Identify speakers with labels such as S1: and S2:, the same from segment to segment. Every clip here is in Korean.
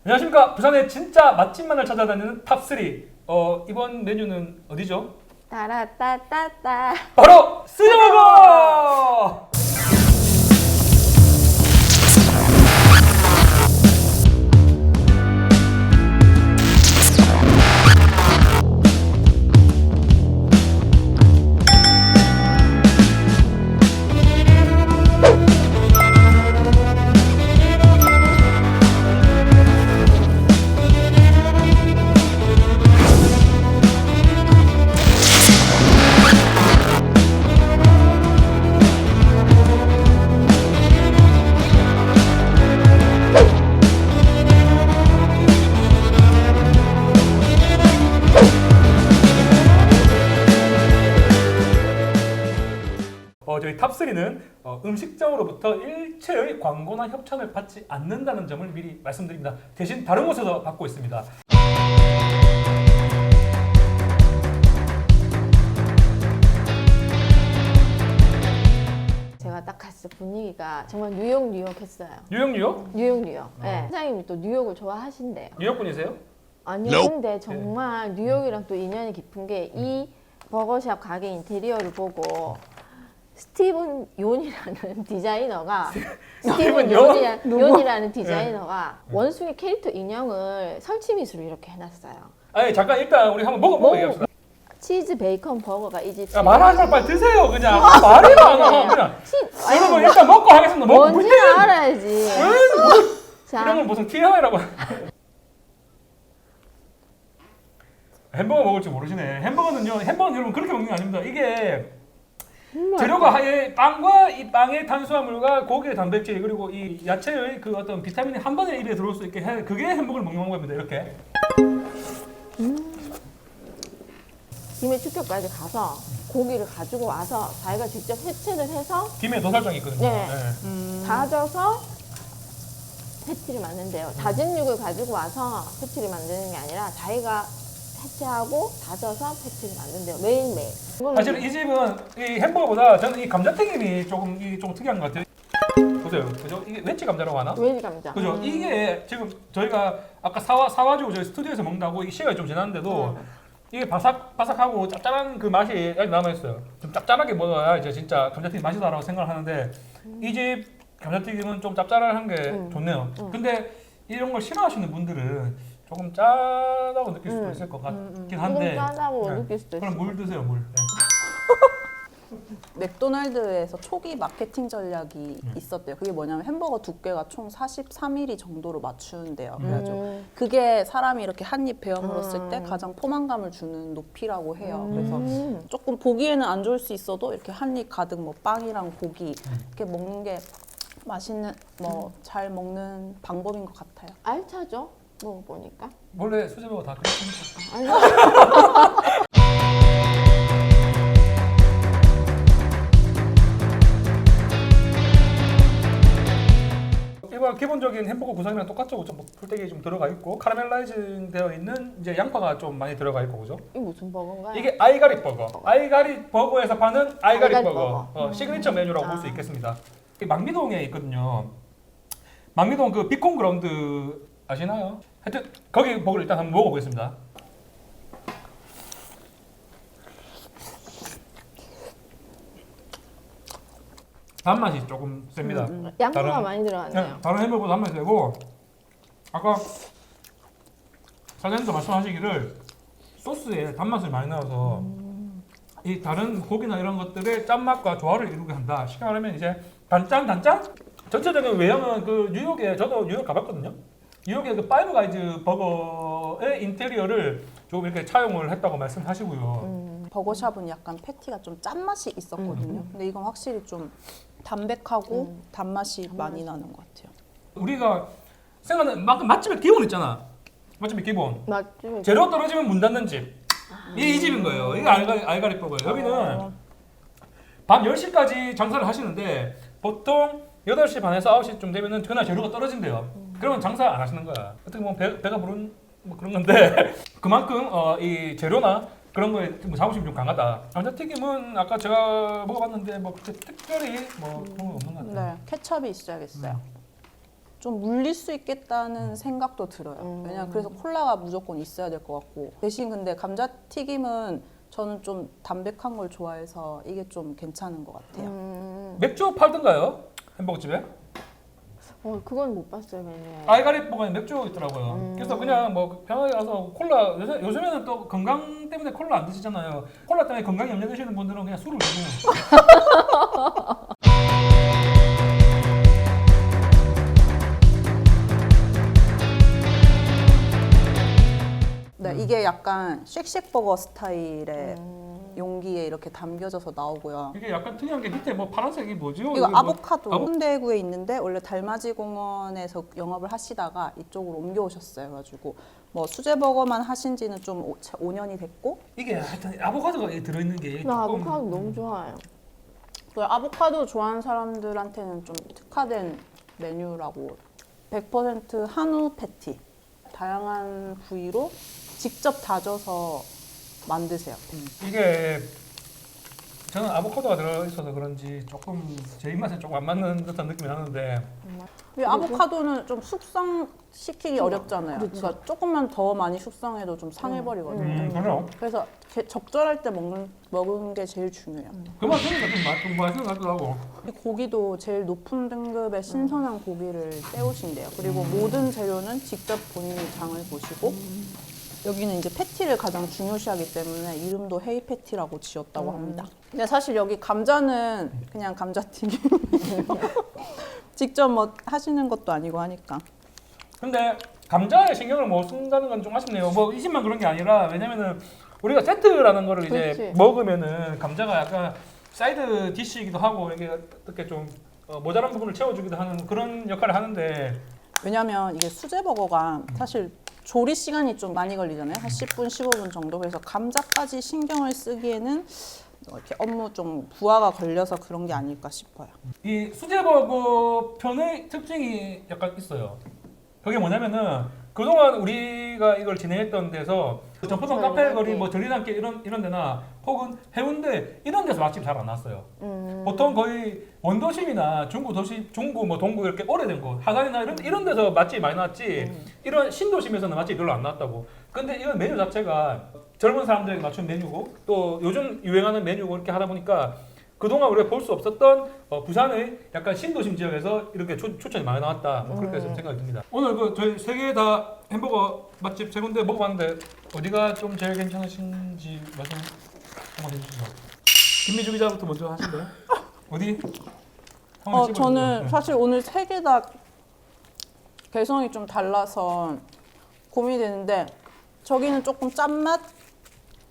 S1: 안녕하십니까. 부산의 진짜 맛집만을 찾아다니는 탑3. 이번 메뉴는 어디죠?
S2: 따라따따따.
S1: 바로 쓰여먹어! 저희 탑3는 음식점으로부터 일체의 광고나 협찬을 받지 않는다는 점을 미리 말씀드립니다. 대신 다른 곳에서 받고 있습니다.
S2: 제가 딱 갔을 때 분위기가 정말 뉴욕 했어요.
S1: 뉴욕?
S2: 뉴욕. 네. 사장님이 또 뉴욕을 좋아하신대요.
S1: 뉴욕 분이세요?
S2: 아니요. 근데 정말 뉴욕이랑 또 인연이 깊은 게 이 버거샵 가게 인테리어를 보고 스티븐 요니라는 디자이너가
S1: 스티븐
S2: 요니라는 디자이너가 원숭이 캐릭터 인형을 설치 미술로 이렇게 해놨어요.
S1: 아니 잠깐 일단 우리 한번 먹어보고 얘기합시다.
S2: 치즈 베이컨 버거가 이 집.
S1: 야, 말하지 말고 빨리 드세요 그냥. 말이 많아 그냥. 여러분 일단 먹고 하겠습니다. 먹고
S2: 뭔지는 알아야지.
S1: 이런 건 무슨 TMI라고. 햄버거 먹을 줄 모르시네. 햄버거는 여러분 그렇게 먹는 게 아닙니다. 이게 재료가 하얘 빵과 이 빵의 탄수화물과 고기의 단백질 그리고 이 야채의 그 어떤 비타민이 한 번에 입에 들어올 수 있게 해 그게 햄버거를 먹는 겁니다. 이렇게.
S2: 김해 축교까지 가서 고기를 가지고 와서 자기가 직접 해체를 해서
S1: 김에 도살장이 있거든요.
S2: 네. 다져서 패티를 만든대요. 다진 육을 가지고 와서 패티를 만드는 게 아니라 자기가 해체하고 다져서 패티를 만든대요. 매일매일.
S1: 사실 이 집은 이 햄버거보다 저는 이 감자튀김이 조금 특이한 것 같아요. 보세요. 그죠? 이게 웨지 감자라고 하나?
S2: 웨지 감자.
S1: 그죠? 이게 지금 저희가 아까 사와가지고 저희 스튜디오에서 먹는다고 이 시간이 좀 지났는데도 이게 바삭바삭하고 짭짤한 그 맛이 아직 남아있어요. 좀 짭짤하게 먹어야 이제 진짜 감자튀김 맛이다라고 생각을 하는데 이 집 감자튀김은 좀 짭짤한 게 좋네요. 근데 이런 걸 싫어하시는 분들은 조금 짜다고 느낄 수도 있을 것 같긴 한데
S2: 조금 짜다고 느낄 수도 있어요.
S1: 그럼 물 드세요, 물. 네.
S3: 맥도날드에서 초기 마케팅 전략이 있었대요. 그게 뭐냐면 햄버거 두께가 총 43mm 정도로 맞추는데요. 그래가지고 그게 사람이 이렇게 한 입 베어 물었을 때 가장 포만감을 주는 높이라고 해요. 그래서 조금 보기에는 안 좋을 수 있어도 이렇게 한 입 가득 뭐 빵이랑 고기 이렇게 먹는 게 맛있는 잘 먹는 방법인 것 같아요.
S2: 알차죠? 먹어보니까.
S1: 원래 수제버거 다 그렇습니다.
S2: 아니,
S1: 일반 기본적인 햄버거 구성이랑 똑같죠, 그죠? 뭐 풀떼기 좀 들어가 있고 카라멜라이징 되어 있는 이제 양파가 좀 많이 들어가 있고, 그죠?
S2: 이 무슨 버거인가요?
S1: 이게 아이가리 버거. 아이가리 버거에서 파는 아이가리
S2: 아이가리
S1: 버거. 시그니처 메뉴라고 볼 수 있겠습니다. 이 망미동에 있거든요. 망미동 그 비콘 그라운드 아시나요? 하여튼 거기 버거를 일단 한번 먹어보겠습니다. 단맛이 조금 셉니다.
S2: 양파가 많이 들어갔네요.
S1: 다른 햄버거보다 단맛이 세고 아까 사장님도 말씀하시기를 소스에 단맛을 많이 넣어서 이 다른 고기나 이런 것들의 짠맛과 조화를 이루게 한다. 쉽게 말하면 이제 단짠? 전체적인 외형은 그 뉴욕에 저도 뉴욕 가봤거든요. 뉴욕의 그 파이브 가이즈 버거의 인테리어를 조금 이렇게 차용을 했다고 말씀하시고요.
S3: 버거샵은 약간 패티가 좀 짠맛이 있었거든요. 근데 이건 확실히 좀 담백하고 단맛이 많이 나는 것 같아요.
S1: 우리가 생각하는 맛집의 기본 있잖아. 맛집의 기본.
S2: 맞죠?
S1: 재료 떨어지면 문 닫는 집. 이 집인 거예요. 이게 알가리 버거예요. 여기는 밤 10시까지 장사를 하시는데 보통 8시 반에서 9시쯤 되면은 그날 재료가 떨어진대요. 그러면 장사 안 하시는 거야. 어떻게 보면 배가 부른 뭐 그런 건데 그만큼 이 재료나 그런 거에 뭐 자부심이 좀 강하다. 감자튀김은 아까 제가 먹어봤는데 뭐 그렇게 특별히 뭐 그런 건 없는 것 같아요.
S3: 네, 케첩이 있어야겠어요. 좀 물릴 수 있겠다는 생각도 들어요. 왜냐면 그래서 콜라가 무조건 있어야 될 것 같고 대신 근데 감자튀김은 저는 좀 담백한 걸 좋아해서 이게 좀 괜찮은 것 같아요.
S1: 맥주 팔던가요? 햄버거집에?
S2: 그건 못 봤어요 메뉴에.
S1: 알가리뽀가 맥주 있더라고요. 그래서 그냥 뭐 편하게 가서 콜라 요즘에는 또 건강 때문에 콜라 안 드시잖아요. 콜라 때문에 건강 염려 되시는 분들은 그냥 술을 드세요.
S3: 네, 이게 약간 쉑쉑버거 스타일의 용기에 이렇게 담겨져서 나오고요.
S1: 이게 약간 특이한 게 밑에 뭐 파란색이 뭐죠?
S3: 이거
S1: 이게 뭐-
S3: 아보카도 홍대구에 있는데 원래 달맞이 공원에서 영업을 하시다가 이쪽으로 옮겨오셨어요. 그래가지고 뭐 수제버거만 하신 지는 좀 5년이 됐고
S1: 이게 하여튼 아보카도가 들어있는 게
S2: 나
S1: 조금
S2: 아보카도 너무 좋아해요.
S3: 그 아보카도 좋아하는 사람들한테는 좀 특화된 메뉴라고 100% 한우 패티 다양한 부위로 직접 다져서 만드세요.
S1: 이게 저는 아보카도가 들어있어서 그런지 조금 제 입맛에 조금 안 맞는 듯한 느낌이 나는데
S3: 근데 아보카도는 좀 숙성시키기 어렵잖아요.
S2: 그렇죠.
S3: 그러니까 조금만 더 많이 숙성해도 좀 상해버리거든요.
S1: 그래요?
S3: 그래서 적절할 때 먹는 게 제일 중요해요.
S1: 그만 쓰니까 좀 맛있는 것 같기도 하고.
S3: 이 고기도 제일 높은 등급의 신선한 고기를 떼오신대요. 그리고 모든 재료는 직접 본인이 장을 보시고 여기는 이제 패티를 가장 중요시하기 때문에 이름도 헤이 패티라고 지었다고 합니다. 근데 사실 여기 감자는 그냥 감자튀김이에요. 직접 뭐 하시는 것도 아니고 하니까.
S1: 근데 감자에 신경을 못 쓴다는 건 좀 아쉽네요. 뭐 이 집만 그런 게 아니라 왜냐면은 우리가 세트라는 거를 이제
S2: 그렇지.
S1: 먹으면은 감자가 약간 사이드 디쉬이기도 하고 이게 어떻게 좀 모자란 부분을 채워주기도 하는 그런 역할을 하는데
S3: 왜냐면 이게 수제버거가 사실 조리 시간이 좀 많이 걸리잖아요. 한 10분, 15분 정도. 그래서 감자까지 신경을 쓰기에는 이렇게 업무 좀 부하가 걸려서 그런 게 아닐까 싶어요.
S1: 이 수제버거 편의 특징이 약간 있어요. 그게 뭐냐면은 그동안 우리가 이걸 진행했던 데서 그 점포동 카페 거리 뭐 전리단길 이런 데나 혹은 해운대 이런 데서 맛집 잘 안 났어요. 보통 거의 원도심이나 중구 뭐 동구 이렇게 오래된 곳 하산이나 이런 데서 맛집이 많이 났지 이런 신도심에서는 맛집이 별로 안 났다고. 근데 이건 메뉴 자체가 젊은 사람들에게 맞춘 메뉴고 또 요즘 유행하는 메뉴고 이렇게 하다 보니까 그동안 우리가 볼 수 없었던 부산의 약간 신도심 지역에서 이렇게 초점이 많이 나왔다. 뭐 그렇게 좀 생각이 듭니다. 오늘 그 저희 세 개 다 햄버거 맛집 세 군데 먹어봤는데 어디가 좀 제일 괜찮으신지 말씀 한번 해주시죠. 김미주 기자부터 먼저 하실래요? 어디? 한번 찝어주세요.
S3: 저는
S1: 네.
S3: 사실 오늘 세 개 다 개성이 좀 달라서 고민이 되는데 저기는 조금 짠맛,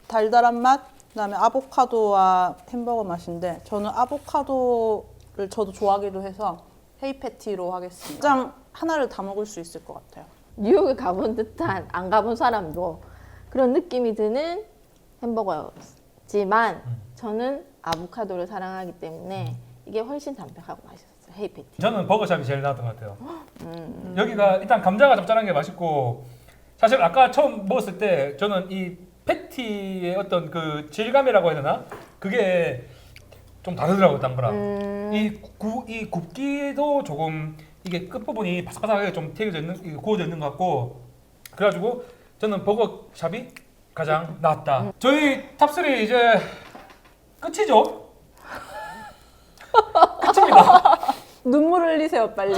S3: 달달한 맛, 그다음에 아보카도와 햄버거 맛인데 저는 아보카도를 저도 좋아하기도 해서 헤이 패티로 하겠습니다. 가장 하나를 다 먹을 수 있을 것 같아요.
S2: 뉴욕에 가본 듯한 안 가본 사람도 그런 느낌이 드는 햄버거였지만 저는 아보카도를 사랑하기 때문에 이게 훨씬 담백하고 맛있었어요. 헤이 패티.
S1: 저는 버거샵이 제일 나았던 것 같아요. 여기가 일단 감자가 짭짤한 게 맛있고 사실 아까 처음 먹었을 때 저는 이 패티의 어떤 그 질감이라고 해야 되나? 그게 좀 다르더라고요, 딴 거랑. 이 굽기도 조금 이게 끝부분이 바삭바삭하게 좀 구워져 있는 것 같고 그래가지고 저는 버거샵이 가장 낫다. 저희 탑3 이제 끝이죠? 끝입니다.
S3: 눈물 흘리세요, 빨리.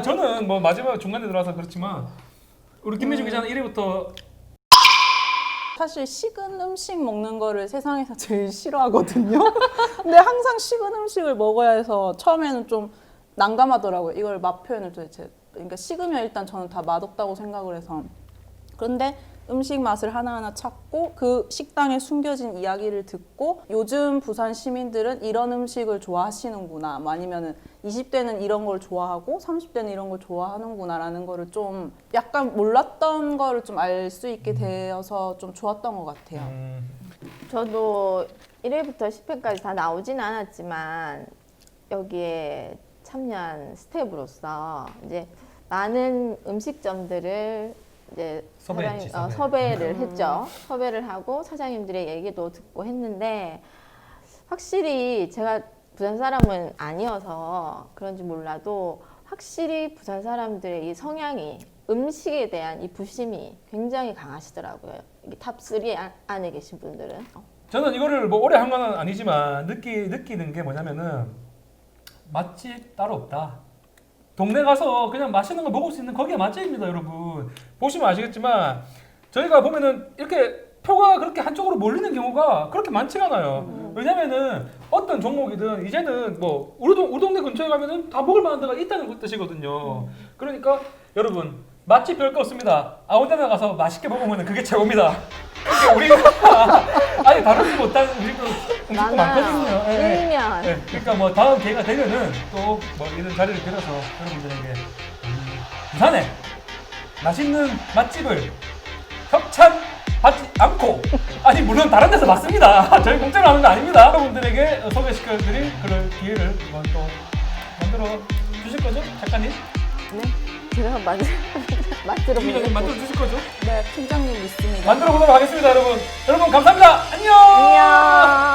S1: 저는 뭐 마지막 중간에 들어와서 그렇지만 우리 김미주 기자는 1위부터
S3: 사실 식은 음식 먹는 거를 세상에서 제일 싫어하거든요. 근데 항상 식은 음식을 먹어야 해서 처음에는 좀 난감하더라고요. 이걸 맛 표현을 도대체. 그러니까 식으면 일단 저는 다 맛없다고 생각을 해서. 그런데 음식 맛을 하나하나 찾고 그 식당에 숨겨진 이야기를 듣고 요즘 부산 시민들은 이런 음식을 좋아하시는구나. 뭐 아니면은 20대는 이런 걸 좋아하고 30대는 이런 걸 좋아하는구나라는 거를 좀 약간 몰랐던 거를 좀 알 수 있게 되어서 좀 좋았던 것 같아요.
S2: 저도 1회부터 10회까지 다 나오진 않았지만 여기에 참여한 스텝으로서 이제 많은 음식점들을 이제
S1: 섭외했지,
S2: 섭외를 했죠. 섭외를 하고 사장님들의 얘기도 듣고 했는데 확실히 제가 부산 사람은 아니어서 그런지 몰라도 확실히 부산 사람들의 이 성향이 음식에 대한 이 부심이 굉장히 강하시더라고요. 이게 탑3 안에 계신 분들은.
S1: 저는 이거를 뭐 오래 한 건 아니지만 느끼는 게 뭐냐면은 맛집 따로 없다. 동네 가서 그냥 맛있는 거 먹을 수 있는 거기가 맛집입니다, 여러분. 보시면 아시겠지만 저희가 보면은 이렇게 표가 그렇게 한쪽으로 몰리는 경우가 그렇게 많지가 않아요. 왜냐면은 어떤 종목이든 이제는 뭐 우리 동네 근처에 가면은 다 먹을 만한 데가 있다는 뜻이거든요. 그러니까 여러분 맛집 별거 없습니다. 아무 데나 가서 맛있게 먹으면 그게 최고입니다. 그러니까 우리가 아니 다루지 못한 음식도 많거든요. 예, 예.
S2: 일면.
S1: 네, 그러니까 뭐 다음 기회가 되면은 또 뭐 이런 자리를 빌어서 여러분들에게 부산에 맛있는 맛집을 협찬받지 않고 아니 물론 다른 데서 맞습니다. 저희 공짜로 하는 거 아닙니다. 여러분들에게 소개시켜드릴 그럴 기회를 이번 또 만들어 주실 거죠, 작가님?
S2: 네. 제가 맛으로
S1: 팀장님 만들어 주실 거죠?
S3: 네, 팀장님 믿습니다.
S1: 만들어 보도록 하겠습니다, 여러분. 여러분 감사합니다. 안녕.
S2: 안녕.